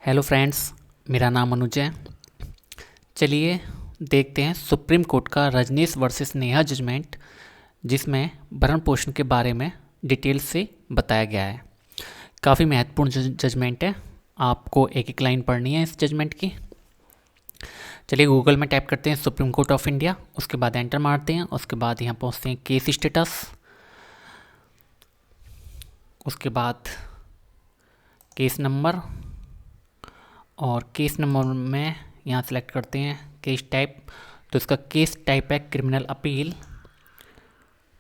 Hello friends, मेरा नाम अनुज है। चलिए देखते हैं सुप्रीम कोर्ट का रजनीश वर्सेस नेहा जजमेंट, जिसमें भरण पोषण के बारे में डिटेल से बताया गया है। काफ़ी महत्वपूर्ण जजमेंट है, आपको एक एक लाइन पढ़नी है इस जजमेंट की। चलिए गूगल में टाइप करते हैं सुप्रीम कोर्ट ऑफ इंडिया, उसके बाद एंटर मारते हैं, उसके बाद यहाँ पहुँचते हैं केस स्टेटस, उसके बाद केस नंबर, और केस नंबर में यहाँ सेलेक्ट करते हैं केस टाइप। तो इसका केस टाइप है क्रिमिनल अपील।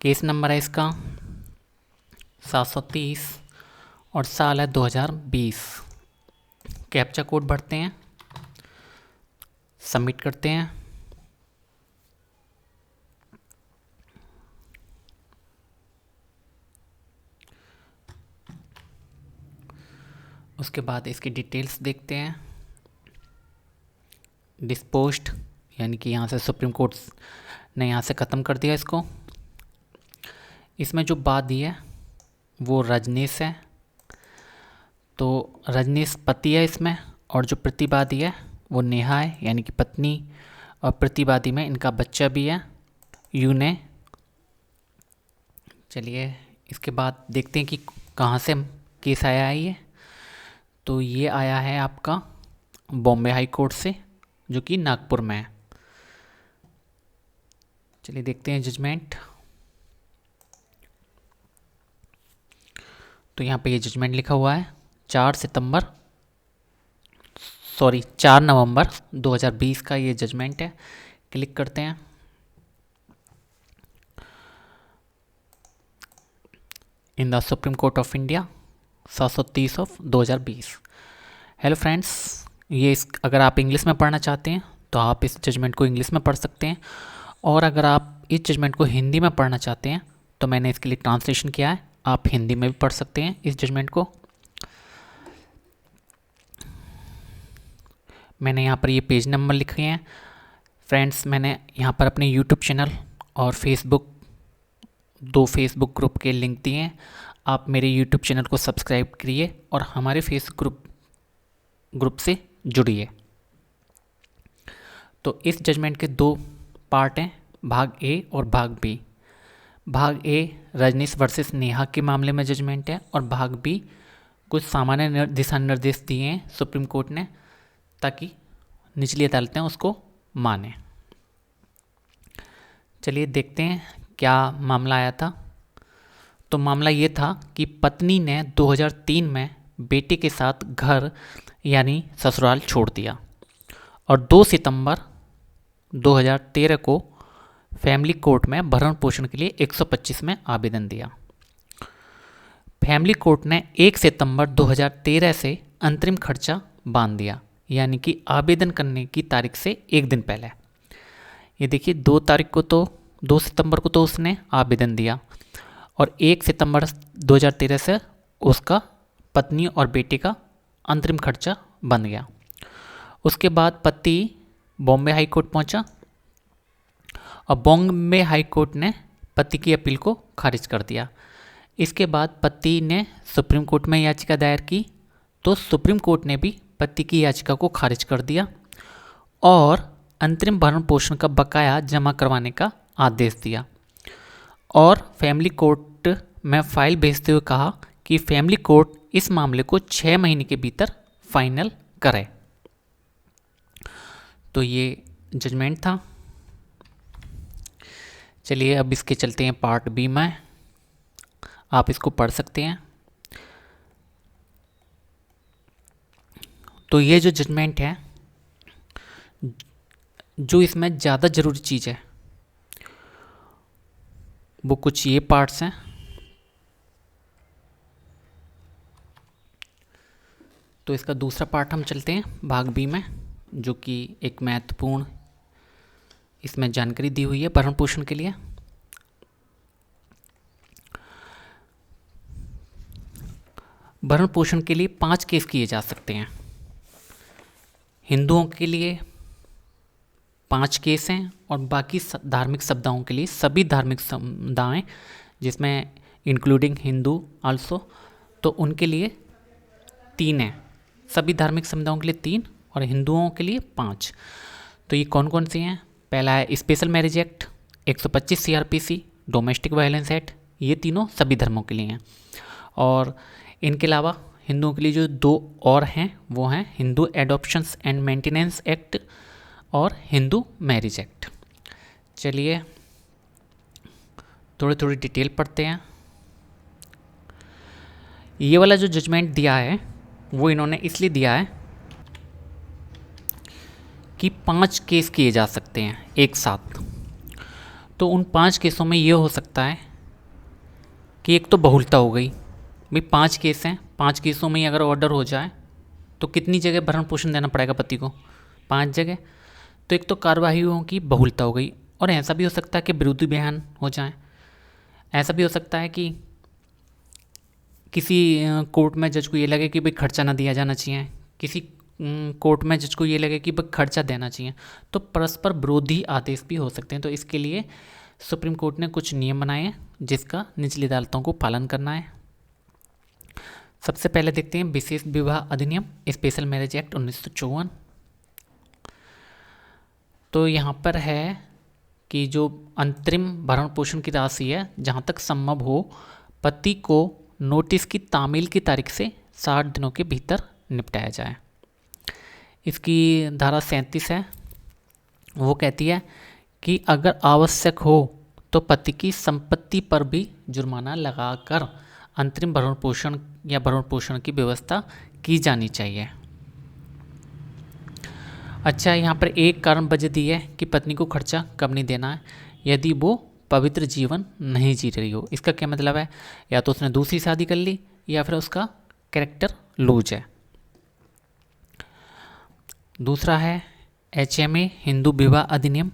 केस नंबर है इसका 730 और साल है 2020। कैप्चा कोड भरते हैं, सबमिट करते हैं। उसके बाद इसकी डिटेल्स देखते हैं। डिस्पोज्ड यानी कि यहाँ से सुप्रीम कोर्ट ने यहाँ से ख़त्म कर दिया इसको। इसमें जो बात दी है वो रजनीश है, तो रजनीश पति है इसमें, और जो प्रतिवादी है वो नेहा है यानी कि पत्नी, और प्रतिवादी में इनका बच्चा भी है यूने। चलिए इसके बाद देखते हैं कि कहाँ से केस आया है ये। तो ये आया है आपका बॉम्बे हाई कोर्ट से, जो कि नागपुर में है। चलिए देखते हैं जजमेंट। तो यहाँ पे ये जजमेंट लिखा हुआ है 4 नवंबर 2020 का ये जजमेंट है। क्लिक करते हैं। In the supreme court of India 730 of 2020। Hello friends, अगर आप इंग्लिश में पढ़ना चाहते हैं तो आप इस जजमेंट को इंग्लिश में पढ़ सकते हैं, और अगर आप इस जजमेंट को हिंदी में पढ़ना चाहते हैं तो मैंने इसके लिए ट्रांसलेशन किया है, आप हिंदी में भी पढ़ सकते हैं इस जजमेंट को। मैंने यहाँ पर ये पेज नंबर लिखे हैं। फ्रेंड्स, मैंने यहाँ पर अपने यूट्यूब चैनल और दो फेसबुक ग्रुप के लिंक दिए हैं। आप मेरे यूट्यूब चैनल को सब्सक्राइब करिए और हमारे फेसबुक ग्रुप से जुड़िए। तो इस जजमेंट के दो पार्ट हैं, भाग ए और भाग बी। भाग ए रजनीश वर्सेस नेहा के मामले में जजमेंट है, और भाग बी कुछ सामान्य दिशा निर्देश दिए हैं सुप्रीम कोर्ट ने, ताकि निचली अदालतें उसको माने। चलिए देखते हैं क्या मामला आया था। तो मामला ये था कि पत्नी ने 2003 में बेटे के साथ घर यानी ससुराल छोड़ दिया, और 2 सितंबर 2013 को फैमिली कोर्ट में भरण पोषण के लिए 125 में आवेदन दिया। फैमिली कोर्ट ने 1 सितंबर 2013 से अंतरिम खर्चा बांध दिया, यानी कि आवेदन करने की तारीख से एक दिन पहले। ये देखिए 2 सितंबर को तो उसने आवेदन दिया, और 1 सितंबर 2013 से उसका पत्नी और बेटे का अंतरिम खर्चा बन गया। उसके बाद पति बॉम्बे हाई कोर्ट पहुंचा, और बॉम्बे हाई कोर्ट ने पति की अपील को खारिज कर दिया। इसके बाद पति ने सुप्रीम कोर्ट में याचिका दायर की, तो सुप्रीम कोर्ट ने भी पति की याचिका को खारिज कर दिया और अंतरिम भरण पोषण का बकाया जमा करवाने का आदेश दिया, और फैमिली कोर्ट में फाइल भेजते हुए कहा कि फैमिली कोर्ट इस मामले को 6 महीने के भीतर फाइनल करे। तो ये जजमेंट था। चलिए अब इसके चलते हैं पार्ट बी में, आप इसको पढ़ सकते हैं। तो ये जो जजमेंट है, जो इसमें ज़्यादा ज़रूरी चीज़ है वो कुछ ये पार्ट्स हैं। तो इसका दूसरा पार्ट हम चलते हैं भाग बी में, जो कि एक महत्वपूर्ण इसमें जानकारी दी हुई है भरण पोषण के लिए। भरण पोषण के लिए 5 केस किए जा सकते हैं। हिंदुओं के लिए 5 केस हैं, और बाकी धार्मिक समुदायों के लिए, सभी धार्मिक समुदाय जिसमें इंक्लूडिंग हिंदू आल्सो, तो उनके लिए 3 हैं। सभी धार्मिक समुदायों के लिए 3 और हिंदुओं के लिए 5। तो ये कौन कौन से हैं? पहला है special marriage act, 125 CrPC, domestic violence act, ये तीनों सभी धर्मों के लिए हैं। और इनके अलावा हिंदुओं के लिए जो 2 और हैं वो हैं हिंदू एडॉप्शंस एंड मेंटेनेंस एक्ट और हिंदू मैरिज एक्ट। चलिए थोड़ी थोड़ी डिटेल पढ़ते हैं। ये वाला जो जजमेंट दिया है वो इन्होंने इसलिए दिया है कि 5 केस किए जा सकते हैं एक साथ। तो उन 5 केसों में ये हो सकता है कि एक तो बहुलता हो गई, भाई 5 केस हैं, 5 केसों में ही अगर ऑर्डर हो जाए तो कितनी जगह भरण पोषण देना पड़ेगा पति को? 5 जगह। तो एक तो कार्यवाहियों की बहुलता हो गई। और ऐसा भी हो सकता है कि विरोधी बयान हो जाए। ऐसा भी हो सकता है कि किसी कोर्ट में जज को ये लगे कि भाई खर्चा ना दिया जाना चाहिए, किसी कोर्ट में जज को ये लगे कि भाई खर्चा देना चाहिए। तो परस्पर विरोधी आदेश भी हो सकते हैं। तो इसके लिए सुप्रीम कोर्ट ने कुछ नियम बनाए हैं जिसका निचली अदालतों को पालन करना है। सबसे पहले देखते हैं विशेष विवाह अधिनियम, स्पेशल मैरिज एक्ट 1954। तो यहाँ पर है कि जो अंतरिम भरण पोषण की राशि है, जहाँ तक संभव हो पति को नोटिस की तामील की तारीख से 60 दिनों के भीतर निपटाया जाए। इसकी धारा 37 है, वो कहती है कि अगर आवश्यक हो तो पति की संपत्ति पर भी जुर्माना लगाकर अंतरिम भरण पोषण या भरण पोषण की व्यवस्था की जानी चाहिए। अच्छा, यहाँ पर एक कारण वजह दी है कि पत्नी को खर्चा कब नहीं देना है, यदि वो पवित्र जीवन नहीं जी रही हो। इसका क्या मतलब है? या तो उसने दूसरी शादी कर ली या फिर उसका कैरेक्टर लूज है। दूसरा है HMA हिंदू विवाह अधिनियम।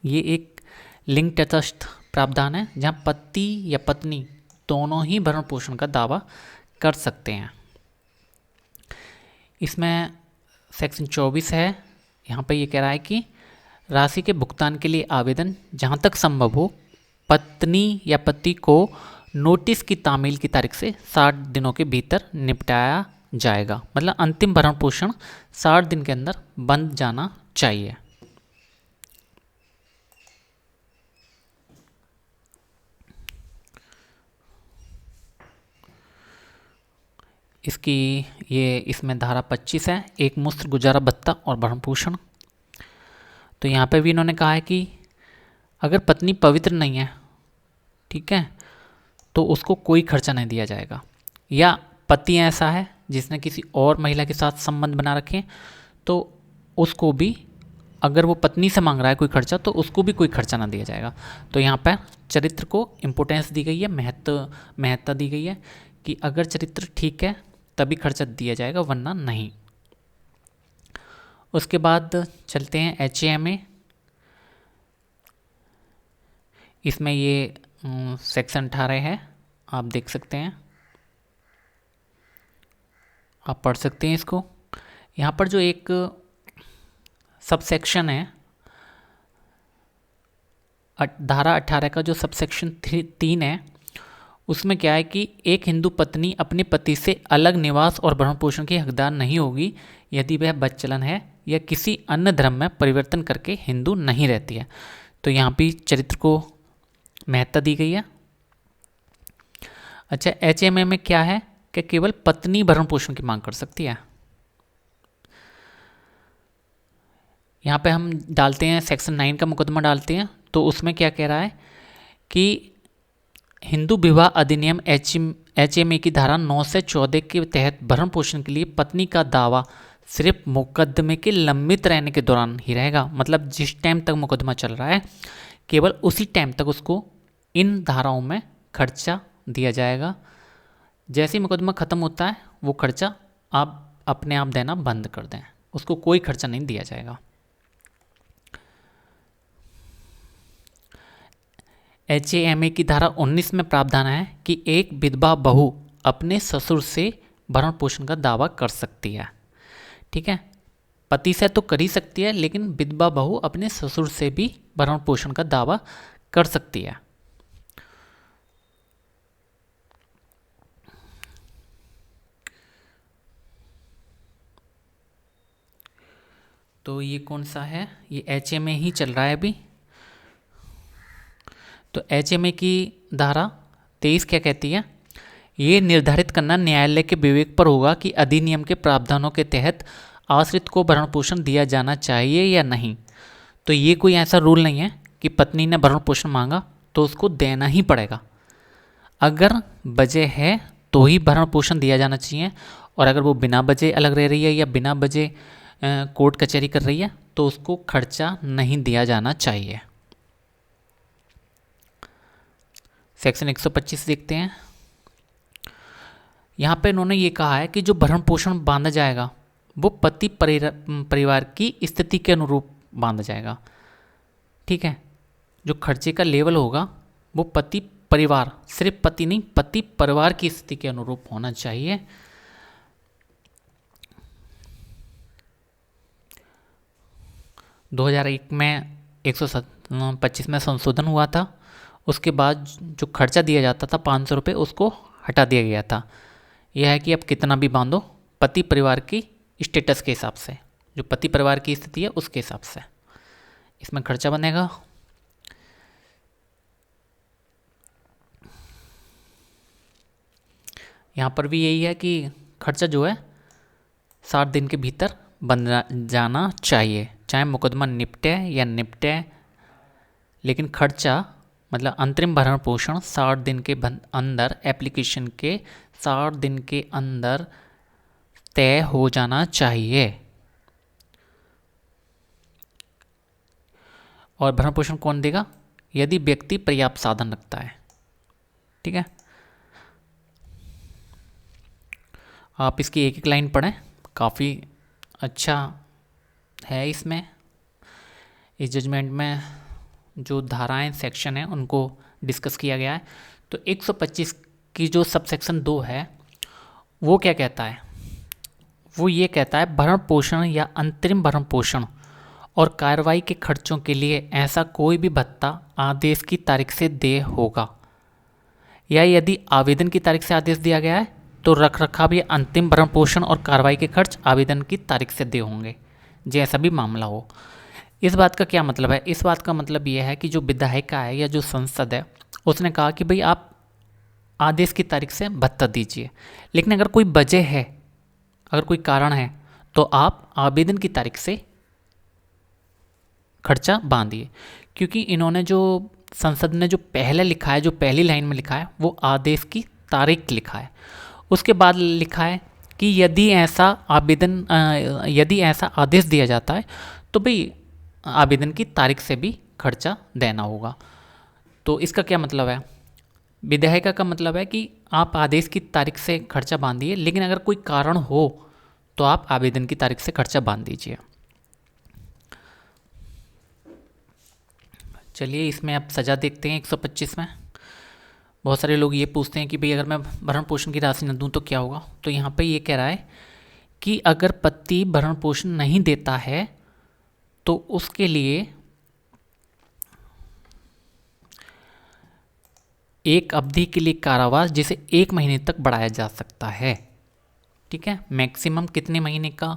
ये एक लिंग तटस्थ प्रावधान है जहाँ पति या पत्नी दोनों ही भरण पोषण का दावा कर सकते हैं। इसमें सेक्शन 24 है, यहाँ पे ये कह रहा है कि राशि के भुगतान के लिए आवेदन जहाँ तक संभव हो पत्नी या पति को नोटिस की तामील की तारीख से 60 दिनों के भीतर निपटाया जाएगा। मतलब अंतिम भरण पोषण 60 दिन के अंदर बंद जाना चाहिए। इसमें धारा 25 है, एक मुश्त गुजारा भत्ता और भरण पोषण। तो यहाँ पे भी इन्होंने कहा है कि अगर पत्नी पवित्र नहीं है, ठीक है, तो उसको कोई खर्चा नहीं दिया जाएगा। या पति ऐसा है जिसने किसी और महिला के साथ संबंध बना रखे, तो उसको भी, अगर वो पत्नी से मांग रहा है कोई खर्चा, तो उसको भी कोई खर्चा ना दिया जाएगा। तो यहाँ पर चरित्र को इम्पोर्टेंस दी गई है, महत्ता दी गई है कि अगर चरित्र ठीक है तभी खर्चा दिया जाएगा, वरना नहीं। उसके बाद चलते हैं HMA। इसमें ये सेक्शन 18 है, आप देख सकते हैं, आप पढ़ सकते हैं इसको। यहाँ पर जो एक सब सेक्शन है, धारा 18 का जो सब सेक्शन 3 है, उसमें क्या है कि एक हिंदू पत्नी अपने पति से अलग निवास और भरण पोषण की हकदार नहीं होगी यदि वह बच्चलन है या किसी अन्य धर्म में परिवर्तन करके हिंदू नहीं रहती है। तो यहाँ भी चरित्र को महत्ता दी गई है। अच्छा, HMA में क्या है कि केवल पत्नी भरण पोषण की मांग कर सकती है। यहाँ पे हम डालते हैं सेक्शन 9 का मुकदमा डालते हैं, तो उसमें क्या कह रहा है कि हिंदू विवाह अधिनियम HMA की धारा 9 से 14 के तहत भरण पोषण के लिए पत्नी का दावा सिर्फ मुकदमे के लंबित रहने के दौरान ही रहेगा। मतलब जिस टाइम तक मुकदमा चल रहा है केवल उसी टाइम तक उसको इन धाराओं में खर्चा दिया जाएगा। जैसे ही मुकदमा ख़त्म होता है वो खर्चा आप अपने आप देना बंद कर दें, उसको कोई खर्चा नहीं दिया जाएगा। HMA की धारा 19 में प्रावधान है कि एक विधवा बहू अपने ससुर से भरण पोषण का दावा कर सकती है। ठीक है, पति से तो कर ही सकती है, लेकिन विधवा बहू अपने ससुर से भी भरण पोषण का दावा कर सकती है। तो ये कौन सा है, ये HMA ही चल रहा है अभी। तो HMA की धारा 23 क्या कहती है, ये निर्धारित करना न्यायालय के विवेक पर होगा कि अधिनियम के प्रावधानों के तहत आश्रित को भरण पोषण दिया जाना चाहिए या नहीं। तो ये कोई ऐसा रूल नहीं है कि पत्नी ने भरण पोषण मांगा तो उसको देना ही पड़ेगा। अगर वजह है तो ही भरण पोषण दिया जाना चाहिए, और अगर वो बिना वजह अलग रह रही है या बिना वजह कोर्ट कचहरी कर रही है तो उसको खर्चा नहीं दिया जाना चाहिए। सेक्शन 125 देखते हैं। यहाँ पे इन्होंने ये कहा है कि जो भरण पोषण बांधा जाएगा वो पति परिवार की स्थिति के अनुरूप बांधा जाएगा। ठीक है, जो खर्चे का लेवल होगा वो पति परिवार, सिर्फ पति नहीं, पति परिवार की स्थिति के अनुरूप होना चाहिए। दो 2001 में 125 में संशोधन हुआ था। उसके बाद जो खर्चा दिया जाता था 500 रुपये, उसको हटा दिया गया था। यह है कि अब कितना भी बांधो पति परिवार की स्टेटस के हिसाब से, जो पति परिवार की स्थिति है उसके हिसाब से इसमें खर्चा बनेगा। यहाँ पर भी यही है कि खर्चा जो है 60 दिन के भीतर बन जाना चाहिए, चाहे मुकदमा निपटे या निपटे, लेकिन खर्चा मतलब अंतरिम भरण पोषण 60 दिन के अंदर, एप्लीकेशन के 60 दिन के अंदर तय हो जाना चाहिए। और भरण पोषण कौन देगा, यदि व्यक्ति पर्याप्त साधन रखता है। ठीक है, आप इसकी एक एक लाइन पढ़ें, काफ़ी अच्छा है। इसमें इस जजमेंट में जो धाराएं सेक्शन हैं उनको डिस्कस किया गया है। तो 125 की जो सब सेक्शन 2 है वो क्या कहता है, वो ये कहता है भरण पोषण या अंतरिम भरण पोषण और कार्रवाई के खर्चों के लिए ऐसा कोई भी भत्ता आदेश की तारीख से देय होगा, या यदि आवेदन की तारीख से आदेश दिया गया है तो रखरखाव या अंतिम भरण पोषण और कार्रवाई के खर्च आवेदन की तारीख से देय होंगे, जैसा भी मामला हो। इस बात का क्या मतलब है, इस बात का मतलब यह है कि जो विधायिका है या जो संसद है उसने कहा कि भाई आप आदेश की तारीख से भत्ता दीजिए, लेकिन अगर कोई वजह है, अगर कोई कारण है तो आप आवेदन की तारीख से खर्चा बांधिए। क्योंकि इन्होंने जो संसद ने जो पहले लिखा है, जो पहली लाइन में लिखा है वो आदेश की तारीख लिखा है, उसके बाद लिखा है कि यदि ऐसा आदेश दिया जाता है तो भाई आवेदन की तारीख से भी खर्चा देना होगा। तो इसका क्या मतलब है, विधायिका का मतलब है कि आप आदेश की तारीख से खर्चा बांधिए, लेकिन अगर कोई कारण हो तो आप आवेदन की तारीख से खर्चा बांध दीजिए। चलिए इसमें आप सज़ा देखते हैं 125 में। बहुत सारे लोग ये पूछते हैं कि भाई अगर मैं भरण पोषण की राशि न दूं तो क्या होगा। तो यहाँ पे ये कह रहा है कि अगर पति भरण पोषण नहीं देता है तो उसके लिए एक अवधि के लिए कारावास जिसे 1 महीने तक बढ़ाया जा सकता है। ठीक है, मैक्सिमम कितने महीने का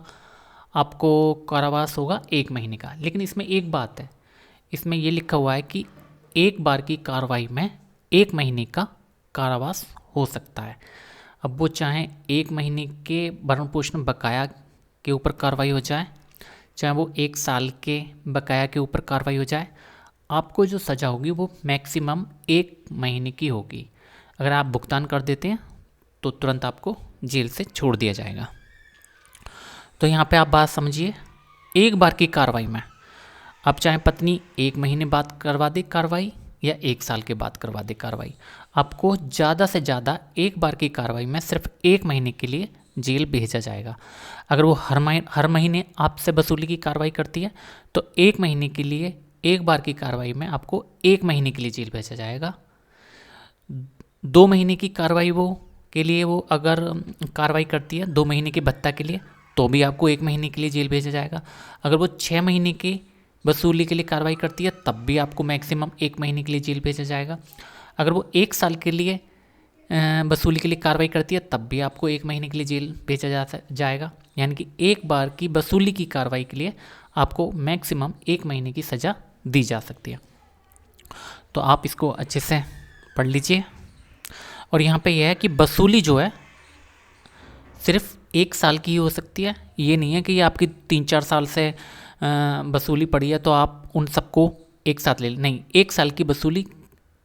आपको कारावास होगा, 1 महीने का। लेकिन इसमें एक बात है, इसमें ये लिखा हुआ है कि एक बार की कार्रवाई में 1 महीने का कारावास हो सकता है। अब वो चाहे 1 महीने के भरण पोषण बकाया के ऊपर कार्रवाई हो जाए, चाहे वो 1 साल के बकाया के ऊपर कार्रवाई हो जाए, आपको जो सज़ा होगी वो मैक्सिमम 1 महीने की होगी। अगर आप भुगतान कर देते हैं तो तुरंत आपको जेल से छोड़ दिया जाएगा। तो यहाँ पे आप बात समझिए, एक बार की कार्रवाई में आप चाहे पत्नी 1 महीने बाद करवा दे कार्रवाई या 1 साल के बाद करवा दे कार्रवाई, आपको ज़्यादा से ज़्यादा एक बार की कार्रवाई में सिर्फ 1 महीने के लिए जेल भेजा जाएगा। अगर वो हर महीने आपसे वसूली की कार्रवाई करती है तो 1 महीने के लिए, एक बार की कार्रवाई में आपको 1 महीने के लिए जेल भेजा जाएगा। 2 महीने की कार्रवाई के लिए वो अगर कार्रवाई करती है 2 महीने के भत्ता के लिए, तो भी आपको 1 महीने के लिए जेल भेजा जाएगा। अगर वो 6 महीने की वसूली के लिए कार्रवाई करती है तब भी आपको मैक्सिमम 1 महीने के लिए जेल भेजा जाएगा। अगर वो 1 साल के लिए वसूली के लिए कार्रवाई करती है तब भी आपको 1 महीने के लिए जेल भेजा जाएगा। यानी कि एक बार की वसूली की कार्रवाई के लिए आपको मैक्सिमम 1 महीने की सज़ा दी जा सकती है। तो आप इसको अच्छे से पढ़ लीजिए। और यहाँ पे यह है कि वसूली जो है सिर्फ 1 साल की ही हो सकती है। ये नहीं है कि आपकी 3-4 साल से वसूली पड़ी है तो आप उन सबको एक साथ ले लें, नहीं, 1 साल की वसूली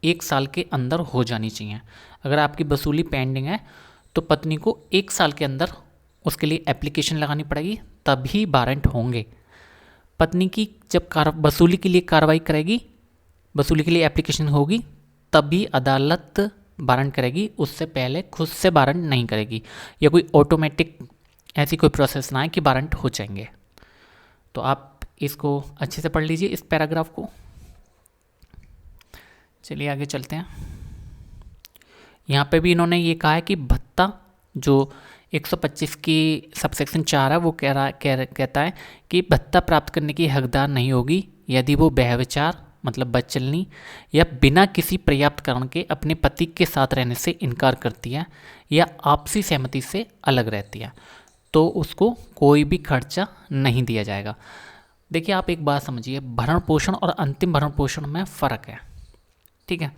1 साल के अंदर हो जानी चाहिए। अगर आपकी वसूली पेंडिंग है तो पत्नी को 1 साल के अंदर उसके लिए एप्लीकेशन लगानी पड़ेगी, तभी वारंट होंगे। पत्नी की जब वसूली के लिए कार्रवाई करेगी, वसूली के लिए एप्लीकेशन होगी, तभी अदालत वारंट करेगी, उससे पहले खुद से वारंट नहीं करेगी, या कोई ऑटोमेटिक ऐसी कोई प्रोसेस ना है कि वारंट हो जाएंगे। तो आप इसको अच्छे से पढ़ लीजिए इस पैराग्राफ को। चलिए आगे चलते हैं। यहाँ पे भी इन्होंने ये कहा है कि भत्ता जो 125 की सबसेक्शन 4 है वो कहता है कि भत्ता प्राप्त करने की हकदार नहीं होगी यदि वो व्यभिचार मतलब बदचलनी या बिना किसी पर्याप्त कारण के अपने पति के साथ रहने से इनकार करती है या आपसी सहमति से अलग रहती है, तो उसको कोई भी खर्चा नहीं दिया जाएगा। देखिए आप एक बात समझिए, भरण पोषण और अंतिम भरण पोषण में फ़र्क है, ठीक है।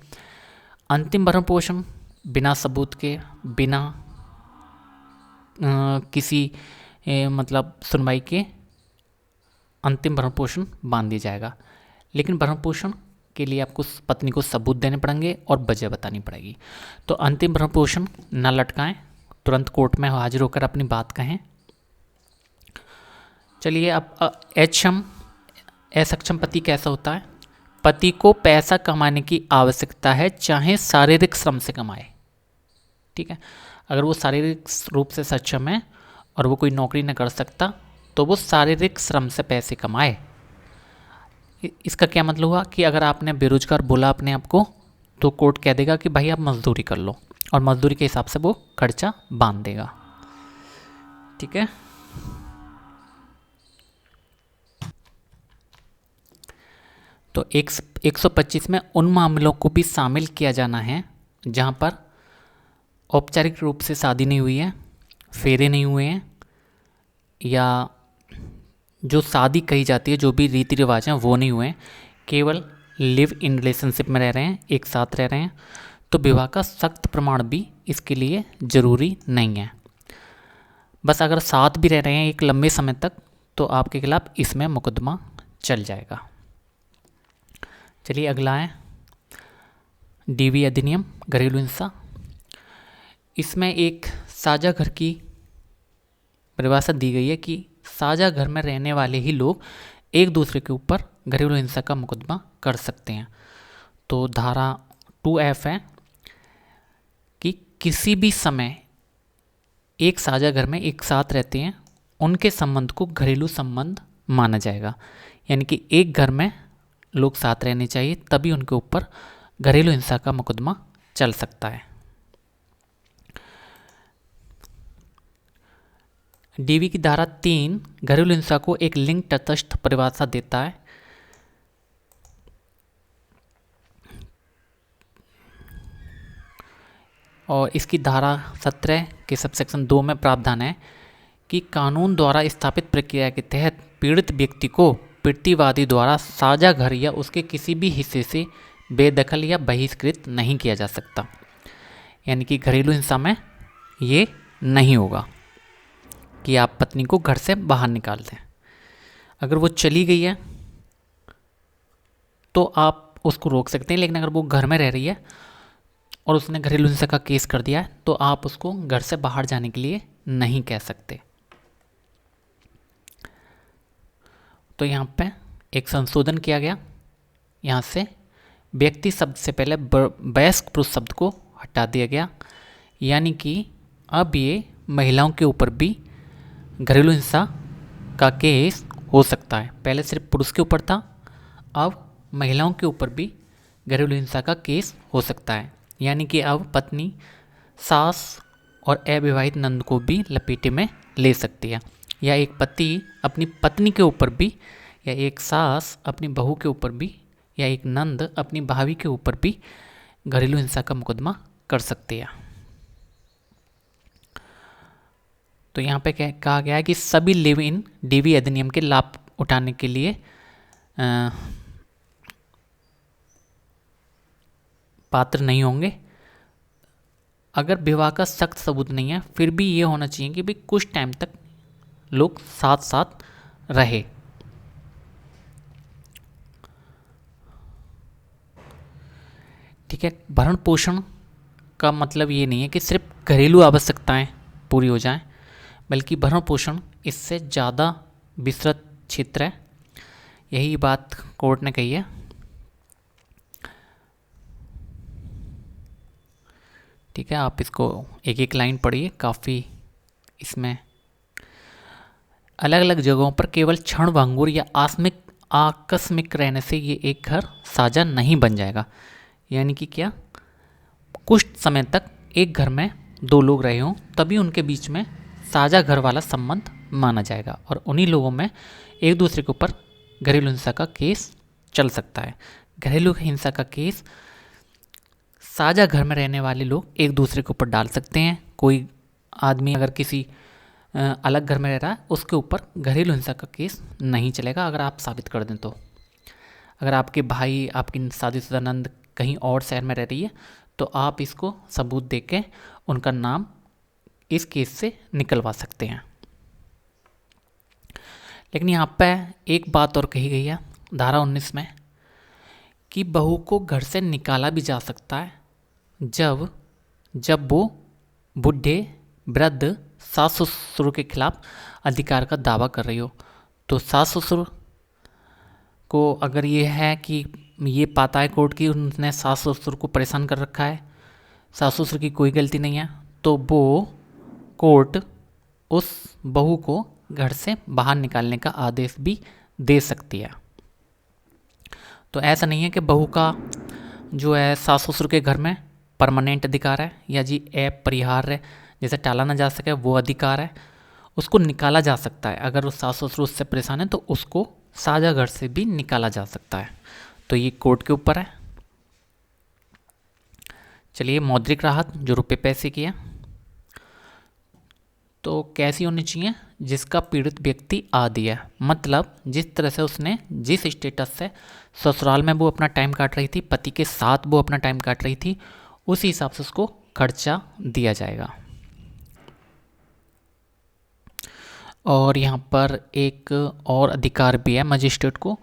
अंतिम भरण पोषण बिना सबूत के, बिना किसी मतलब सुनवाई के अंतिम भरण पोषण बांध दिया जाएगा, लेकिन भरण पोषण के लिए आपको पत्नी को सबूत देने पड़ेंगे और वजह बतानी पड़ेगी। तो अंतिम भरण पोषण न लटकाएं, तुरंत कोर्ट में हाजिर होकर अपनी बात कहें। चलिए अब असक्षम पति कैसा होता है? पति को पैसा कमाने की आवश्यकता है, चाहे शारीरिक श्रम से कमाए, ठीक है। अगर वो शारीरिक रूप से सक्षम है और वो कोई नौकरी न कर सकता तो वो शारीरिक श्रम से पैसे कमाए। इसका क्या मतलब हुआ कि अगर आपने बेरोजगार बोला अपने आप को तो कोर्ट कह देगा कि भाई आप मजदूरी कर लो, और मजदूरी के हिसाब से वो खर्चा बांध देगा, ठीक है। तो 125 में उन मामलों को भी शामिल किया जाना है जहाँ पर औपचारिक रूप से शादी नहीं हुई है, फेरे नहीं हुए हैं, या जो शादी कही जाती है जो भी रीति रिवाज हैं वो नहीं हुए हैं, केवल लिव इन रिलेशनशिप में रह रहे हैं, एक साथ रह रहे हैं, तो विवाह का सख्त प्रमाण भी इसके लिए ज़रूरी नहीं है। बस अगर साथ भी रह रहे हैं एक लंबे समय तक तो आपके खिलाफ इसमें मुकदमा चल जाएगा। चलिए अगला है डीवी अधिनियम, घरेलू हिंसा। इसमें एक साझा घर की परिभाषा दी गई है कि साझा घर में रहने वाले ही लोग एक दूसरे के ऊपर घरेलू हिंसा का मुकदमा कर सकते हैं। तो धारा 2F है कि किसी भी समय एक साझा घर में एक साथ रहते हैं उनके संबंध को घरेलू संबंध माना जाएगा, यानी कि एक घर में लोग साथ रहने चाहिए तभी उनके ऊपर घरेलू हिंसा का मुकदमा चल सकता है। डीवी की धारा 3 घरेलू हिंसा को एक लिंग तटस्थ परिभाषा देता है। और इसकी धारा 17 के सबसेक्शन 2 में प्रावधान है कि कानून द्वारा स्थापित प्रक्रिया के तहत पीड़ित व्यक्ति को प्रतिवादी द्वारा साझा घर या उसके किसी भी हिस्से से बेदखल या बहिष्कृत नहीं किया जा सकता, यानी कि घरेलू हिंसा में ये नहीं होगा कि आप पत्नी को घर से बाहर निकाल दें। अगर वो चली गई है तो आप उसको रोक सकते हैं, लेकिन अगर वो घर में रह रही है और उसने घरेलू हिंसा का केस कर दिया है तो आप उसको घर से बाहर जाने के लिए नहीं कह सकते। तो यहाँ पे एक संशोधन किया गया, यहाँ से व्यक्ति शब्द से पहले वयस्क पुरुष शब्द को हटा दिया गया, यानी कि अब ये महिलाओं के ऊपर भी घरेलू हिंसा का केस हो सकता है। पहले सिर्फ पुरुष के ऊपर था, अब महिलाओं के ऊपर भी घरेलू हिंसा का केस हो सकता है, यानी कि अब पत्नी सास और अविवाहित नंद को भी लपेटे में ले सकती है, या एक पति अपनी पत्नी के ऊपर भी, या एक सास अपनी बहू के ऊपर भी, या एक नंद अपनी भाभी के ऊपर भी घरेलू हिंसा का मुकदमा कर सकती है। तो यहाँ पे कहा गया है कि सभी लिव इन डीवी अधिनियम के लाभ उठाने के लिए पात्र नहीं होंगे। अगर विवाह का सख्त सबूत नहीं है, फिर भी ये होना चाहिए कि भाई कुछ टाइम तक लोग साथ साथ रहे। ठीक है, भरण पोषण का मतलब ये नहीं है कि सिर्फ घरेलू आवश्यकताएं पूरी हो जाएं, बल्कि भरण पोषण इससे ज़्यादा विस्तृत क्षेत्र है। यही बात कोर्ट ने कही है। ठीक है, आप इसको एक एक लाइन पढ़िए, काफ़ी इसमें अलग अलग जगहों पर केवल क्षणभंगुर या आकस्मिक रहने से ये एक घर साझा नहीं बन जाएगा। यानी कि क्या, कुछ समय तक एक घर में दो लोग रहे हों तभी उनके बीच में साझा घर वाला संबंध माना जाएगा, और उन्हीं लोगों में एक दूसरे के ऊपर घरेलू हिंसा का केस चल सकता है। घरेलू हिंसा का केस साझा घर में रहने वाले लोग एक दूसरे के ऊपर डाल सकते हैं। कोई आदमी अगर किसी अलग घर में रह रहा है, उसके ऊपर घरेलू हिंसा का केस नहीं चलेगा अगर आप साबित कर दें तो। अगर आपके भाई, आपकी शादीशुदा नंद कहीं और शहर में रह रही है, तो आप इसको सबूत दे के उनका नाम इस केस से निकलवा सकते हैं। लेकिन यहाँ पे एक बात और कही गई है धारा 19 में, कि बहू को घर से निकाला भी जा सकता है जब वो बूढ़े, वृद्ध, सास ससुर के खिलाफ अधिकार का दावा कर रही हो। तो सास ससुर को अगर ये है कि ये पाता है कोर्ट की उनने सास ससुर को परेशान कर रखा है, सास ससुर की कोई गलती नहीं है, तो वो कोर्ट उस बहू को घर से बाहर निकालने का आदेश भी दे सकती है। तो ऐसा नहीं है कि बहू का जो है सास ससुर के घर में परमानेंट अधिकार है, या जी अपरिहार्य जैसे टाला ना जा सके वो अधिकार है। उसको निकाला जा सकता है, अगर वो सास ससुर उससे परेशान है तो उसको साझा घर से भी निकाला जा सकता है। तो ये कोर्ट के ऊपर है। चलिए, मौद्रिक राहत जो रुपये पैसे की है, तो कैसी होनी चाहिए, जिसका पीड़ित व्यक्ति आदि है। मतलब जिस तरह से उसने जिस स्टेटस से ससुराल में वो अपना टाइम काट रही थी, पति के साथ वो अपना टाइम काट रही थी, उसी हिसाब से उसको खर्चा दिया जाएगा। और यहाँ पर एक और अधिकार भी है मजिस्ट्रेट को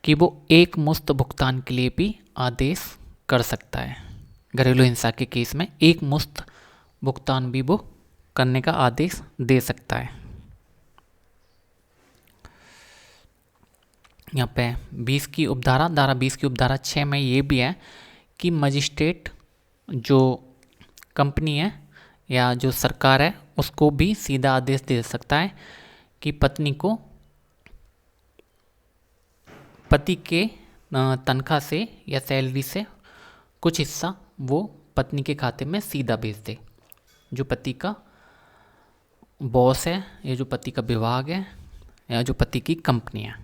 कि वो एक मुश्त भुगतान के लिए भी आदेश कर सकता है। घरेलू हिंसा के केस में एक मुश्त भुगतान भी वो करने का आदेश दे सकता है। यहाँ पे 20 की उपधारा, धारा 20 की उपधारा 6 में ये भी है कि मजिस्ट्रेट जो कंपनी है या जो सरकार है उसको भी सीधा आदेश दे सकता है कि पत्नी को पति के तनख्वाह से या सैलरी से कुछ हिस्सा वो पत्नी के खाते में सीधा भेज दे। जो पति का बॉस है, या जो पति का विभाग है, या जो पति की कंपनी है।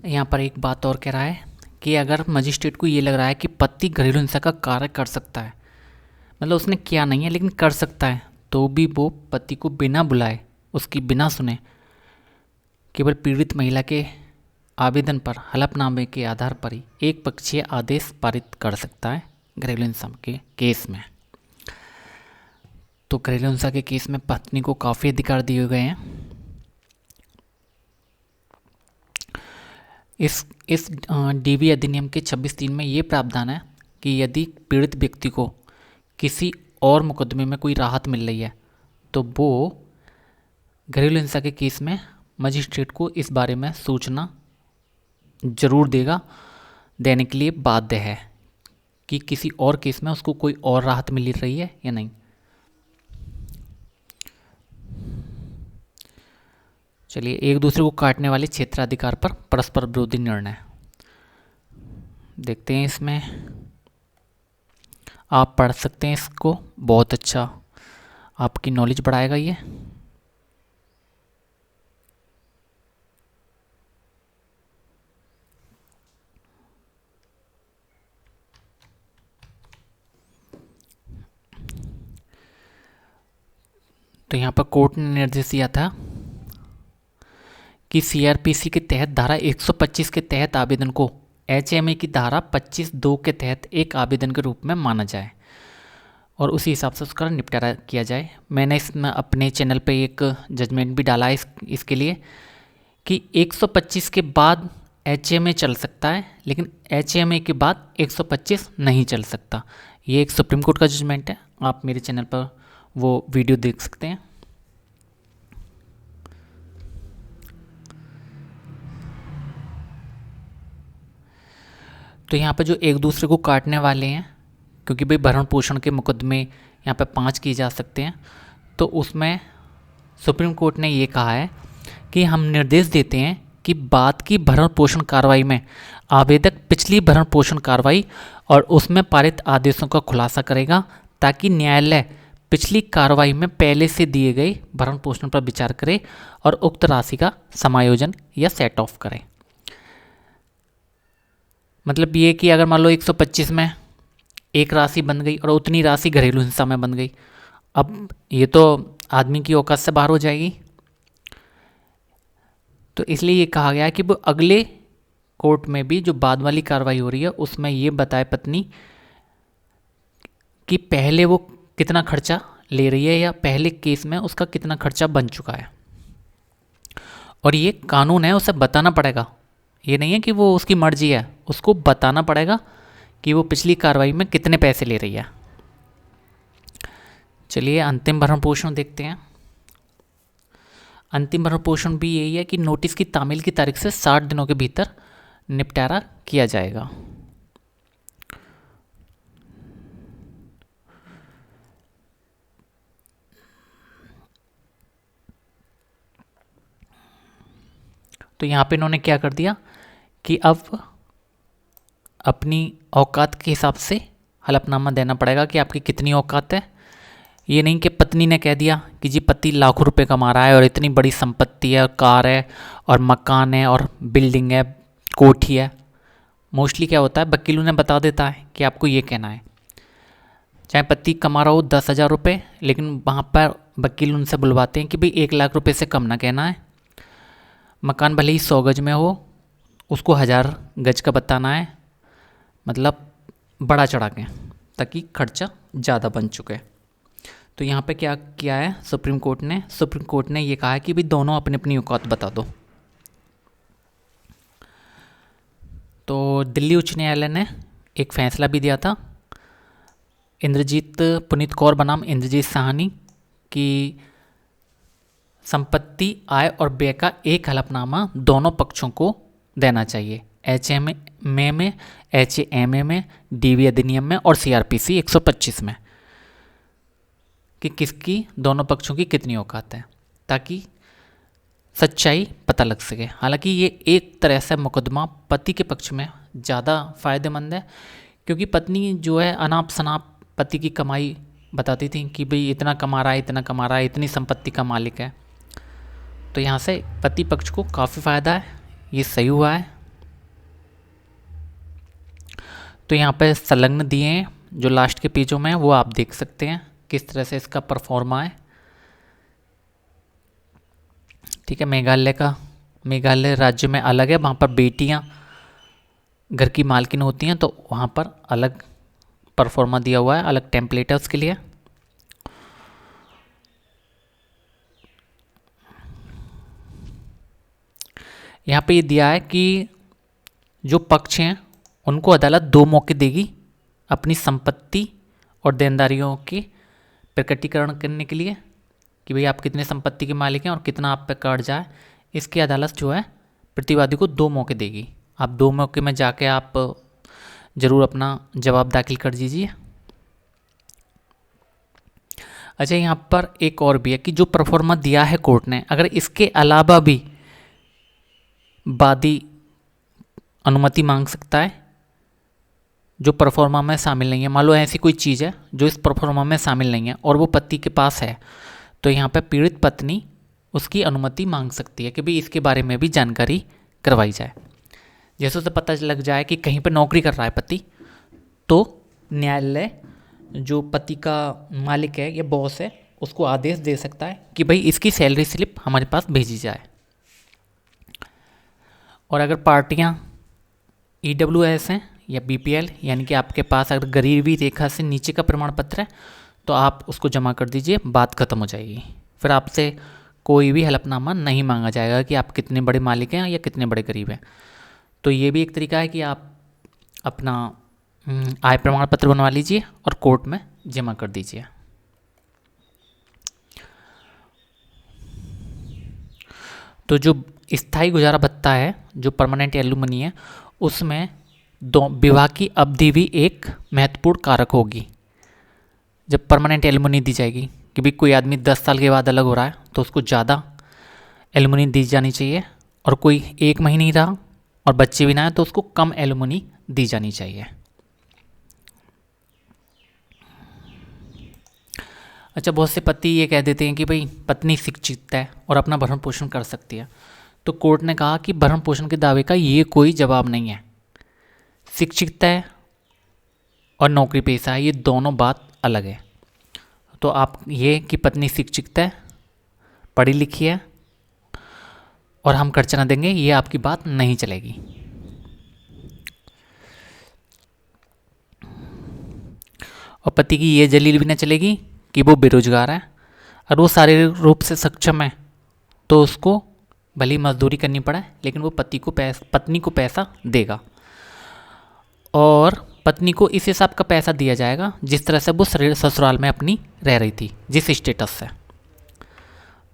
यहाँ पर एक बात और कह रहा है कि अगर मजिस्ट्रेट को ये लग रहा है कि पति घरेलू हिंसा का कार्य कर सकता है, मतलब उसने किया नहीं है लेकिन कर सकता है, तो भी वो पति को बिना बुलाए, उसकी बिना सुने, केवल पीड़ित महिला के आवेदन पर हलफनामे के आधार पर ही एक पक्षीय आदेश पारित कर सकता है घरेलू हिंसा के केस में। तो घरेलू हिंसा के केस में पत्नी को काफ़ी अधिकार दिए गए हैं। इस डीवी अधिनियम के 26(3) में ये प्रावधान है कि यदि पीड़ित व्यक्ति को किसी और मुकदमे में कोई राहत मिल रही है तो वो घरेलू हिंसा के केस में मजिस्ट्रेट को इस बारे में सूचना जरूर देने के लिए बाध्य है कि किसी और केस में उसको कोई और राहत मिल रही है या नहीं। चलिए, एक दूसरे को काटने वाले क्षेत्राधिकार पर परस्पर विरोधी निर्णय देखते हैं। इसमें आप पढ़ सकते हैं इसको, बहुत अच्छा आपकी नॉलेज बढ़ाएगा ये। तो यहाँ पर कोर्ट ने निर्देश दिया था कि सीआरपीसी के तहत धारा 125 के तहत आवेदन को एचएमए की धारा 25(2) के तहत एक आवेदन के रूप में माना जाए और उसी हिसाब से उसका निपटारा किया जाए। मैंने इसमें अपने चैनल पे एक जजमेंट भी डाला है इसके लिए कि 125 के बाद एचएमए चल सकता है, लेकिन एचएमए के बाद 125 नहीं चल सकता। ये एक सुप्रीम कोर्ट का जजमेंट है, आप मेरे चैनल पर वो वीडियो देख सकते हैं। तो यहाँ पे जो एक दूसरे को काटने वाले हैं, क्योंकि भाई भरण पोषण के मुकदमे यहाँ पे 5 किए जा सकते हैं, तो उसमें सुप्रीम कोर्ट ने ये कहा है कि हम निर्देश देते हैं कि बाद की भरण पोषण कार्रवाई में आवेदक पिछली भरण पोषण कार्रवाई और उसमें पारित आदेशों का खुलासा करेगा, ताकि न्यायालय पिछली कार्रवाई में पहले से दिए गए भरण पोषण पर विचार करे और उक्त राशि का समायोजन या सेट ऑफ करे। मतलब ये कि अगर मान लो 125 में एक राशि बन गई और उतनी राशि घरेलू हिंसा में बन गई, अब ये तो आदमी की औकात से बाहर हो जाएगी। तो इसलिए ये कहा गया है कि वो अगले कोर्ट में भी जो बाद वाली कार्रवाई हो रही है उसमें ये बताए पत्नी कि पहले वो कितना खर्चा ले रही है या पहले केस में उसका कितना खर्चा बन चुका है, और ये कानून है, उसे बताना पड़ेगा। ये नहीं है कि वो उसकी मर्जी है, उसको बताना पड़ेगा कि वो पिछली कार्रवाई में कितने पैसे ले रही है। चलिए अंतिम भरण पोषण देखते हैं। अंतिम भरण पोषण भी यही है कि नोटिस की तामील की तारीख से 60 दिनों के भीतर निपटारा किया जाएगा। तो यहाँ पे इन्होंने क्या कर दिया कि अब अपनी औकात के हिसाब से हलफनामा देना पड़ेगा कि आपकी कितनी औकात है। ये नहीं कि पत्नी ने कह दिया कि जी पति लाखों रुपए कमा रहा है और इतनी बड़ी संपत्ति है, कार है और मकान है और बिल्डिंग है, कोठी है। मोस्टली क्या होता है, वकील उन्हें बता देता है कि आपको ये कहना है, चाहे पति कमा रहा हो 10,000 रुपये, लेकिन वहाँ पर वकील उनसे बुलवाते हैं कि भाई 1 लाख रुपये से कम ना कहना है। मकान भले ही 100 गज में हो, उसको 1000 गज का बताना है, मतलब बड़ा चढ़ा के, ताकि खर्चा ज़्यादा बन चुके। तो यहाँ पे क्या किया है सुप्रीम कोर्ट ने ये कहा है कि भाई दोनों अपनी अपनी औकात बता दो। तो दिल्ली उच्च न्यायालय ने एक फैसला भी दिया था, पुनीत कौर बनाम इंद्रजीत साहनी की संपत्ति, आय और व्यय का एक हलफनामा दोनों पक्षों को देना चाहिए, एचएमए में, एचएमए में, डीवी अधिनियम में और सीआरपीसी 125 में, कि किसकी दोनों पक्षों की कितनी औकात है, ताकि सच्चाई पता लग सके। हालांकि ये एक तरह से मुकदमा पति के पक्ष में ज़्यादा फायदेमंद है, क्योंकि पत्नी जो है अनाप शनाप पति की कमाई बताती थी कि भाई इतना कमा रहा है, इतना कमा रहा है, इतनी संपत्ति का मालिक है। तो यहाँ से पति पक्ष को काफ़ी फ़ायदा है, ये सही हुआ है। तो यहाँ पे संलग्न दिए हैं जो लास्ट के पेजों में है, वो आप देख सकते हैं किस तरह से इसका परफॉर्मा है। ठीक है, मेघालय राज्य में अलग है, वहाँ पर बेटियाँ घर की मालकिन होती हैं, तो वहाँ पर अलग परफॉर्मा दिया हुआ है, अलग टेम्पलेट है उसके लिए। यहाँ पे ये दिया है कि जो पक्ष हैं उनको अदालत 2 मौके देगी अपनी संपत्ति और देनदारियों के प्रकटीकरण करने के लिए, कि भाई आप कितने संपत्ति के मालिक हैं और कितना आप पे कर्जा है। इसकी अदालत जो है प्रतिवादी को 2 मौके देगी। आप 2 मौके में जाके आप ज़रूर अपना जवाब दाखिल कर दीजिए। अच्छा, यहाँ पर एक और भी है कि जो परफॉर्मा दिया है कोर्ट ने, अगर इसके अलावा भी वादी अनुमति मांग सकता है जो परफॉर्मा में शामिल नहीं है। मान लो ऐसी कोई चीज़ है जो इस परफॉर्मा में शामिल नहीं है और वो पति के पास है, तो यहाँ पे पीड़ित पत्नी उसकी अनुमति मांग सकती है कि भाई इसके बारे में भी जानकारी करवाई जाए। जैसे उसे पता लग जाए कि कहीं पर नौकरी कर रहा है पति, तो न्यायालय जो पति का मालिक है या बॉस है उसको आदेश दे सकता है कि भाई इसकी सैलरी स्लिप हमारे पास भेजी जाए। और अगर पार्टियां EWS हैं या BPL यानी कि आपके पास अगर गरीबी रेखा से नीचे का प्रमाण पत्र है तो आप उसको जमा कर दीजिए, बात खत्म हो जाएगी। फिर आपसे कोई भी हलफनामा नहीं मांगा जाएगा कि आप कितने बड़े मालिक हैं या कितने बड़े गरीब हैं। तो ये भी एक तरीका है कि आप अपना आय प्रमाण पत्र बनवा लीजिए और कोर्ट में जमा कर दीजिए। तो जो स्थायी गुजारा भत्ता है, जो परमानेंट एलुमनी है, उसमें विवाह की अवधि भी एक महत्वपूर्ण कारक होगी। जब परमानेंट एलुमनी दी जाएगी कि भाई कोई आदमी 10 साल के बाद अलग हो रहा है तो उसको ज़्यादा एलुमनी दी जानी चाहिए, और कोई 1 महीने ही रहा और बच्चे भी ना है तो उसको कम एलुमनी दी जानी चाहिए। अच्छा, बहुत से पति ये कह देते हैं कि भाई पत्नी शिक्षित है और अपना भरण पोषण कर सकती है। तो कोर्ट ने कहा कि भरण पोषण के दावे का ये कोई जवाब नहीं है। शिक्षित है और नौकरी पेशा है, ये दोनों बात अलग है। तो आप ये कि पत्नी शिक्षित है, पढ़ी लिखी है और हम खर्चा न देंगे, ये आपकी बात नहीं चलेगी। और पति की ये दलील भी न चलेगी कि वो बेरोजगार है और वो शारीरिक रूप से सक्षम है तो उसको भली मजदूरी करनी पड़े लेकिन वो पत्नी को पैसा देगा, और पत्नी को इस हिसाब का पैसा दिया जाएगा जिस तरह से वो ससुराल में अपनी रह रही थी, जिस स्टेटस से।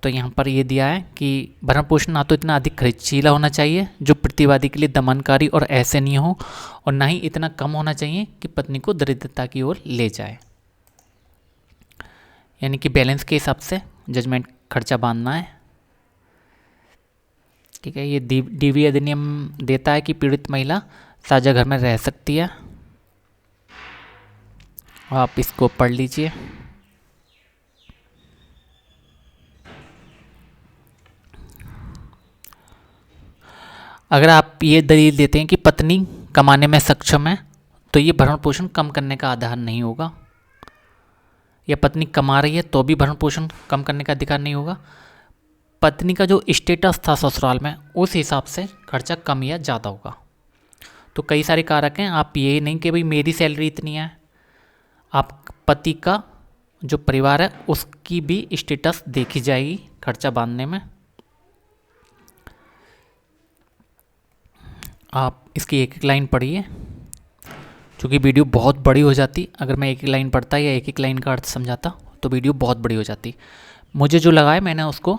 तो यहाँ पर ये दिया है कि भरण पोषण ना तो इतना अधिक खर्चीला होना चाहिए जो प्रतिवादी के लिए दमनकारी और ऐसे नहीं हो, और ना ही इतना कम होना चाहिए कि पत्नी को दरिद्रता की ओर ले जाए। यानी कि बैलेंस के हिसाब से जजमेंट खर्चा बांधना है। ठीक है, ये DV अधिनियम देता है कि पीड़ित महिला साझा घर में रह सकती है। आप इसको पढ़ लीजिए। अगर आप ये दलील देते हैं कि पत्नी कमाने में सक्षम है तो ये भरण पोषण कम करने का आधार नहीं होगा, या पत्नी कमा रही है तो भी भरण पोषण कम करने का अधिकार नहीं होगा। पत्नी का जो स्टेटस था ससुराल में उस हिसाब से खर्चा कम या ज़्यादा होगा। तो कई सारे कारक हैं, आप ये नहीं कि भाई मेरी सैलरी इतनी है, आप पति का जो परिवार है उसकी भी स्टेटस देखी जाएगी खर्चा बांधने में। आप इसकी एक एक लाइन पढ़िए, क्योंकि वीडियो बहुत बड़ी हो जाती। अगर मैं एक एक लाइन पढ़ता या एक एक लाइन का अर्थ समझाता तो वीडियो बहुत बड़ी हो जाती। मुझे जो लगा है मैंने उसको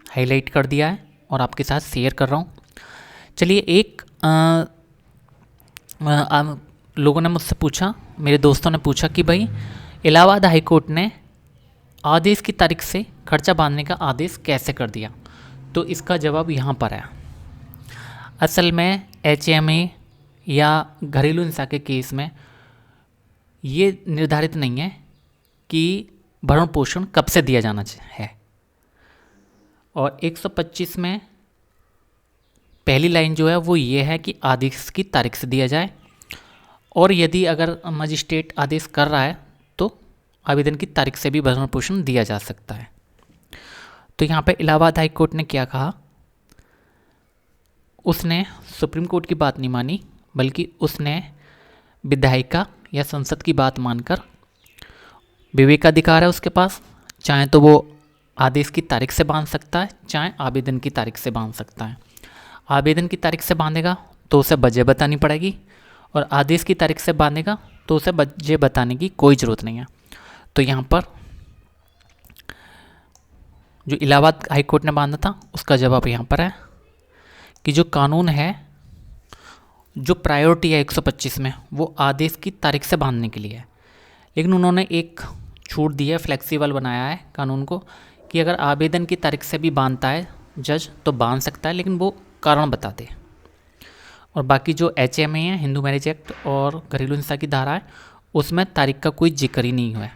हाईलाइट कर दिया है और आपके साथ शेयर कर रहा हूँ। चलिए, एक लोगों ने मुझसे पूछा, मेरे दोस्तों ने पूछा कि भाई इलाहाबाद हाई कोर्ट ने आदेश की तारीख से खर्चा बांधने का आदेश कैसे कर दिया। तो इसका जवाब यहाँ पर है। असल में HMA या घरेलू हिंसा के केस में ये निर्धारित नहीं है कि भरण पोषण कब से दिया जाना है। और 125 में पहली लाइन जो है वो ये है कि आदेश की तारीख से दिया जाए, और यदि अगर मजिस्ट्रेट आदेश कर रहा है तो आवेदन की तारीख से भी भरण पोषण दिया जा सकता है। तो यहाँ पे इलाहाबाद हाई कोर्ट ने क्या कहा, उसने सुप्रीम कोर्ट की बात नहीं मानी, बल्कि उसने विधायिका या संसद की बात मानकर, विवेकाधिकार है उसके पास, चाहे तो वो आदेश की तारीख से बांध सकता है, चाहे आवेदन की तारीख से बांध सकता है। आवेदन की तारीख से बांधेगा तो उसे वजह बतानी पड़ेगी, और आदेश की तारीख से बांधेगा तो उसे वजह बताने की कोई ज़रूरत नहीं है। तो यहाँ पर जो इलाहाबाद हाई कोर्ट ने बांधा था उसका जवाब यहाँ पर है कि जो कानून है, जो प्रायोरिटी है 125 में, वो आदेश की तारीख से बांधने के लिए है। लेकिन उन्होंने एक छूट दी है, फ्लेक्सिबल बनाया है कानून को, कि अगर आवेदन की तारीख से भी बांधता है जज तो बांध सकता है, लेकिन वो कारण बता दे। और बाकी जो HMA है, हिंदू मैरिज एक्ट और घरेलू हिंसा की धारा है, उसमें तारीख का कोई जिक्र ही नहीं हुआ है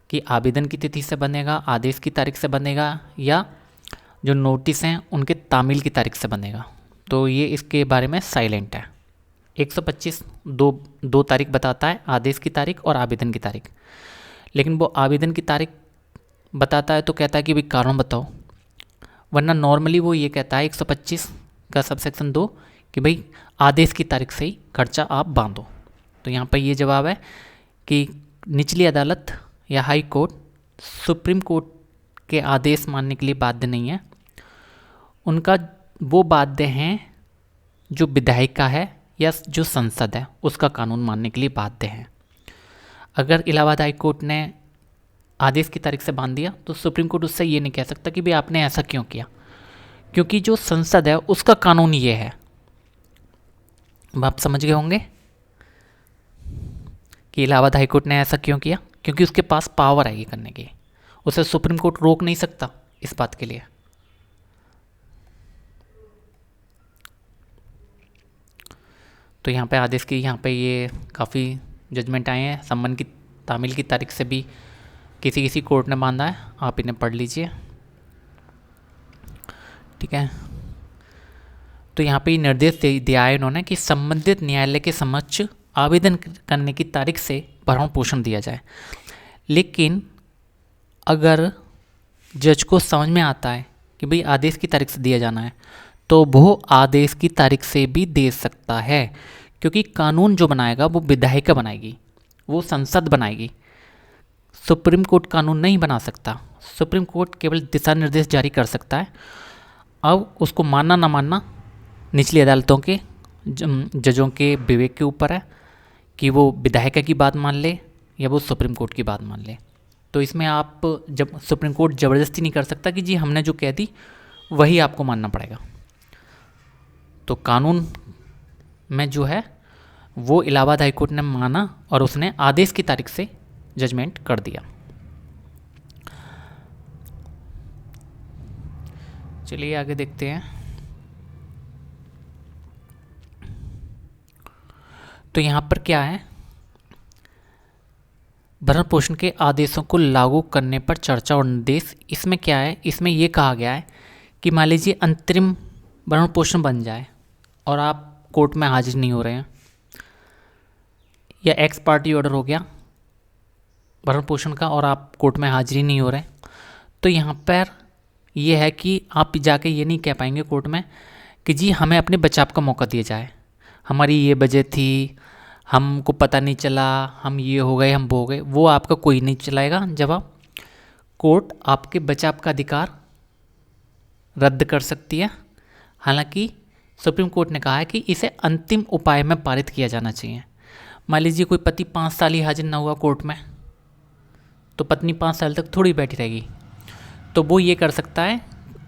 कि आवेदन की तिथि से बनेगा, आदेश की तारीख से बनेगा, या जो नोटिस हैं उनके तामील की तारीख से बनेगा। तो ये इसके बारे में साइलेंट है। 125 दो तारीख बताता है, आदेश की तारीख और आवेदन की तारीख। लेकिन वो आवेदन की तारीख बताता है तो कहता है कि भाई कारण बताओ, वरना नॉर्मली वो ये कहता है 125 का सबसेक्शन 2 कि भाई आदेश की तारीख से ही खर्चा आप बांधो। तो यहाँ पर ये जवाब है कि निचली अदालत या हाई कोर्ट सुप्रीम कोर्ट के आदेश मानने के लिए बाध्य नहीं है। उनका वो बाध्य हैं जो विधायिका है या जो संसद है उसका कानून मानने के लिए बाध्य हैं। अगर इलाहाबाद हाई कोर्ट ने आदेश की तारीख से बांध दिया तो सुप्रीम कोर्ट उससे ये नहीं कह सकता कि भाई आपने ऐसा क्यों किया, क्योंकि जो संसद है उसका कानून ये है। अब आप समझ गए होंगे कि इलाहाबाद हाई कोर्ट ने ऐसा क्यों किया, क्योंकि उसके पास पावर है ये करने की, उसे सुप्रीम कोर्ट रोक नहीं सकता इस बात के लिए। तो यहाँ पे आदेश की यहाँ पे ये काफ़ी जजमेंट आए हैं। संबंध की तामील की तारीख से भी किसी किसी कोर्ट ने बांधा है, आप इन्हें पढ़ लीजिए, ठीक है। तो यहाँ पे ये निर्देश दिया है इन्होंने कि संबंधित न्यायालय के समक्ष आवेदन करने की तारीख से भरण पोषण दिया जाए। लेकिन अगर जज को समझ में आता है कि भाई आदेश की तारीख से दिया जाना है तो वो आदेश की तारीख से भी दे सकता है, क्योंकि कानून जो बनाएगा वो विधायिका बनाएगी, वो संसद बनाएगी। सुप्रीम कोर्ट कानून नहीं बना सकता, सुप्रीम कोर्ट केवल दिशा निर्देश जारी कर सकता है। अब उसको मानना ना मानना निचली अदालतों के जजों के विवेक के ऊपर है कि वो विधायिका की बात मान ले या वो सुप्रीम कोर्ट की बात मान ले। तो इसमें आप जब सुप्रीम कोर्ट ज़बरदस्ती नहीं कर सकता कि जी हमने जो कह दी वही आपको मानना पड़ेगा। तो कानून में जो है वो इलाहाबाद हाई कोर्ट ने माना और उसने आदेश की तारीख से जजमेंट कर दिया। चलिए आगे देखते हैं। तो यहाँ पर क्या है, भरण पोषण के आदेशों को लागू करने पर चर्चा और निर्देश। इसमें क्या है, इसमें ये कहा गया है कि मान लीजिए अंतरिम भरण पोषण बन जाए और आप कोर्ट में हाजिर नहीं हो रहे हैं, या एक्स पार्टी ऑर्डर हो गया भरण पोषण का और आप कोर्ट में हाजिरी नहीं हो रहे, तो यहाँ पर यह है कि आप जाके ये नहीं कह पाएंगे कोर्ट में कि जी हमें अपने बचाव का मौका दिया जाए, हमारी ये वजह थी, हमको पता नहीं चला, हम ये हो गए, हम वो हो गए। वो आपका कोई नहीं चलाएगा जब आप कोर्ट आपके बचाव का अधिकार रद्द कर सकती है। हालांकि सुप्रीम कोर्ट ने कहा है कि इसे अंतिम उपाय में पारित किया जाना चाहिए। मान लीजिए कोई पति 5 साल ही हाजिर ना हुआ कोर्ट में, तो पत्नी 5 साल तक थोड़ी बैठी रहेगी, तो वो ये कर सकता है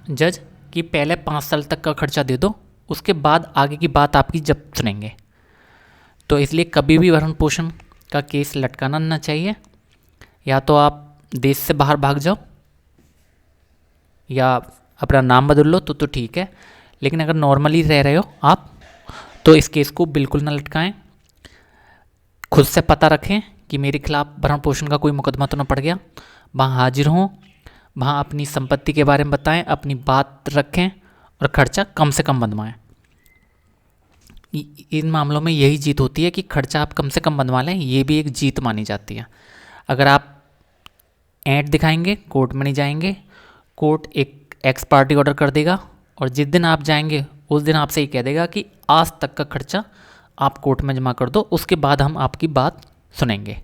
जज कि पहले 5 साल तक का खर्चा दे दो, उसके बाद आगे की बात आपकी जब सुनेंगे। तो इसलिए कभी भी भरण पोषण का केस लटकाना ना चाहिए, या तो आप देश से बाहर भाग जाओ या अपना नाम बदल लो तो ठीक है, लेकिन अगर नॉर्मली रह रहे हो आप तो इस केस को बिल्कुल ना लटकाएं। खुद से पता रखें कि मेरे खिलाफ भरण पोषण का कोई मुकदमा तो ना पड़ गया, वहाँ हाजिर हों, वहाँ अपनी संपत्ति के बारे में बताएं, अपनी बात रखें और खर्चा कम से कम बनवाएं। इन मामलों में यही जीत होती है कि खर्चा आप कम से कम बनवा लें, ये भी एक जीत मानी जाती है। अगर आप ऐंठ दिखाएंगे कोर्ट में नहीं जाएंगे, कोर्ट एक एक्स पार्टी ऑर्डर कर देगा और जिस दिन आप जाएंगे उस दिन आपसे ये कह देगा कि आज तक का खर्चा आप कोर्ट में जमा कर दो, उसके बाद हम आपकी बात सुनेंगे।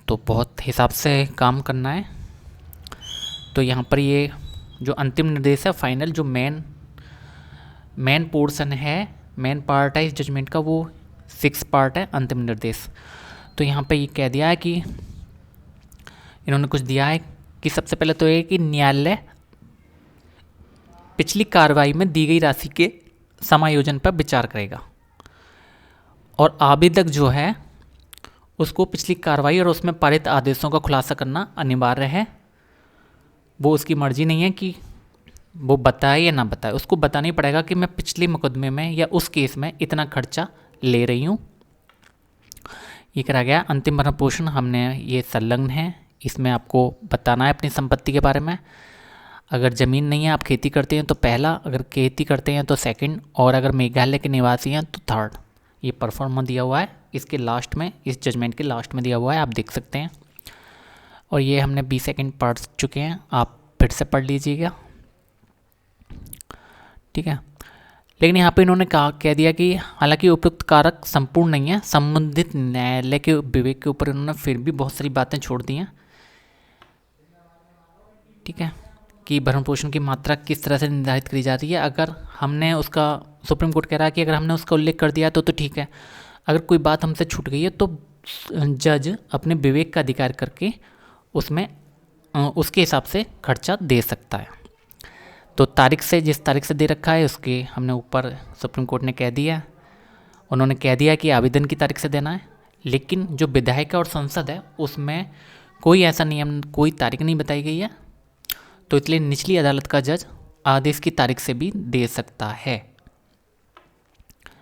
तो बहुत हिसाब से काम करना है। तो यहाँ पर ये जो अंतिम निर्देश है, फाइनल जो मेन पोर्शन है, मेन पार्ट है इस जजमेंट का, वो 6 पार्ट है अंतिम निर्देश। तो यहाँ पे ये कह दिया है कि इन्होंने कुछ दिया है कि सबसे पहले तो ये कि न्यायालय पिछली कार्रवाई में दी गई राशि के समायोजन पर विचार करेगा और आवेदक जो है उसको पिछली कार्रवाई और उसमें पारित आदेशों का खुलासा करना अनिवार्य है। वो उसकी मर्जी नहीं है कि वो बताए या ना बताए, उसको बताना ही पड़ेगा कि मैं पिछले मुकदमे में या उस केस में इतना खर्चा ले रही हूँ। ये करा गया अंतिम भरण पोषण, हमने ये संलग्न है, इसमें आपको बताना है अपनी संपत्ति के बारे में। अगर ज़मीन नहीं है, आप खेती करते हैं तो पहला, अगर खेती करते हैं तो सेकंड, और अगर मेघालय के निवासी हैं तो थर्ड। ये परफॉर्मा दिया हुआ है इसके लास्ट में, इस जजमेंट के लास्ट में दिया हुआ है, आप देख सकते हैं। और ये हमने 20 सेकंड पढ़ चुके हैं, आप फिर से पढ़ लीजिएगा, ठीक है। लेकिन यहाँ पे इन्होंने कह दिया कि हालांकि उपयुक्त कारक संपूर्ण नहीं है, संबंधित न्यायालय के विवेक के ऊपर इन्होंने फिर भी बहुत सारी बातें छोड़ दी हैं, ठीक है, कि भरण पोषण की मात्रा किस तरह से निर्धारित करी जाती है। अगर हमने उसका, सुप्रीम कोर्ट कह रहा है कि अगर हमने उसका उल्लेख कर दिया तो ठीक है, अगर कोई बात हमसे छूट गई है तो जज अपने विवेक का अधिकार करके उसमें उसके हिसाब से खर्चा दे सकता है। तो तारीख से, जिस तारीख से दे रखा है उसके हमने ऊपर सुप्रीम कोर्ट ने कह दिया, उन्होंने कह दिया कि आवेदन की तारीख से देना है। लेकिन जो विधायिका और संसद है उसमें कोई ऐसा नियम, कोई तारीख नहीं बताई गई है, तो इसलिए निचली अदालत का जज आदेश की तारीख से भी दे सकता है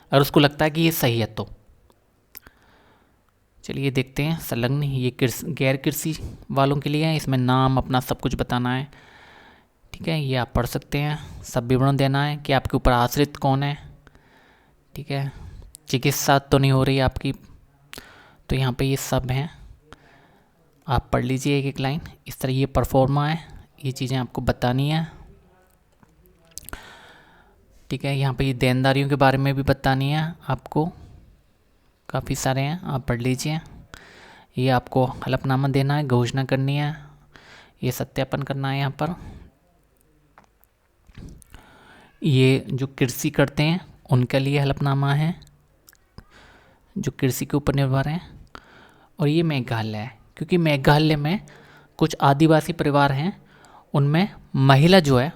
अगर उसको लगता है कि ये सही है तो। चलिए देखते हैं संलग्न, ये गैर कृषि वालों के लिए है, इसमें नाम अपना सब कुछ बताना है, ठीक है, ये आप पढ़ सकते हैं, सब विवरण देना है कि आपके ऊपर आश्रित कौन है, ठीक है, चिकित्सा तो नहीं हो रही आपकी, तो यहाँ पे ये सब हैं, आप पढ़ लीजिए एक एक लाइन। इस तरह ये परफॉर्मा है, ये चीज़ें आपको बतानी है, ठीक है। यहाँ पे ये देनदारियों के बारे में भी बतानी है आपको, काफ़ी सारे हैं, आप पढ़ लीजिए। ये आपको हलफनामा देना है, घोषणा करनी है, ये सत्यापन करना है यहाँ पर। ये जो कृषि करते हैं उनके लिए हलफनामा है, जो कृषि के ऊपर निर्भर हैं। और ये मेघालय है, क्योंकि मेघालय में कुछ आदिवासी परिवार हैं, उनमें महिला जो है,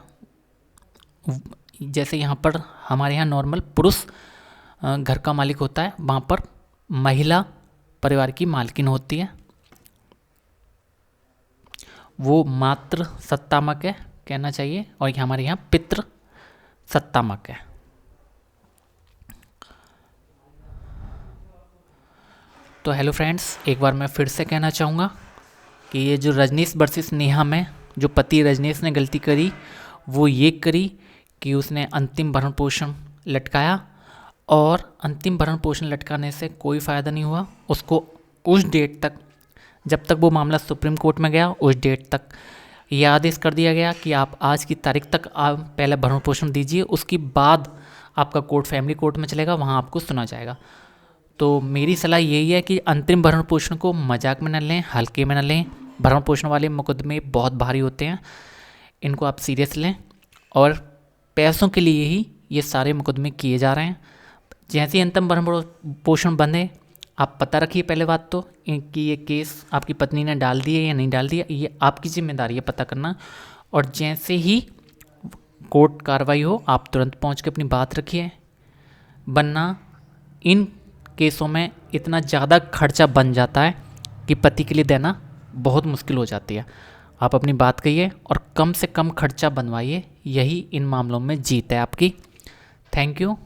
जैसे यहाँ पर हमारे यहाँ नॉर्मल पुरुष घर का मालिक होता है, वहाँ पर महिला परिवार की मालकिन होती है, वो मातृ सत्तामक है कहना चाहिए, और हमारे यहाँ पितृ सत्तामक है। तो हेलो फ्रेंड्स, एक बार मैं फिर से कहना चाहूँगा कि ये जो रजनीश वर्सेस नेहा में जो पति रजनीश ने गलती करी, वो ये करी कि उसने अंतिम भरण पोषण लटकाया, और अंतिम भरण पोषण लटकाने से कोई फ़ायदा नहीं हुआ। उसको उस डेट तक, जब तक वो मामला सुप्रीम कोर्ट में गया, उस डेट तक ये आदेश कर दिया गया कि आप आज की तारीख तक आप पहले भरण पोषण दीजिए, उसके बाद आपका कोर्ट फैमिली कोर्ट में चलेगा, वहाँ आपको सुना जाएगा। तो मेरी सलाह यही है कि अंतरिम भरण पोषण को मजाक में न लें, हल्के में न लें। भरण पोषण वाले मुकदमे बहुत भारी होते हैं, इनको आप सीरियस लें, और पैसों के लिए ही ये सारे मुकदमे किए जा रहे हैं। जैसे ही अंतिम भरण पोषण बंधे, आप पता रखिए पहले बात तो कि ये केस आपकी पत्नी ने डाल दिया या नहीं डाल दिया, ये आपकी जिम्मेदारी है पता करना। और जैसे ही कोर्ट कार्रवाई हो, आप तुरंत पहुंच के अपनी बात रखिए, वरना इन केसों में इतना ज़्यादा खर्चा बन जाता है कि पति के लिए देना बहुत मुश्किल हो जाती है। आप अपनी बात कहिए और कम से कम खर्चा बनवाइए, यही इन मामलों में जीत है आपकी। Thank you.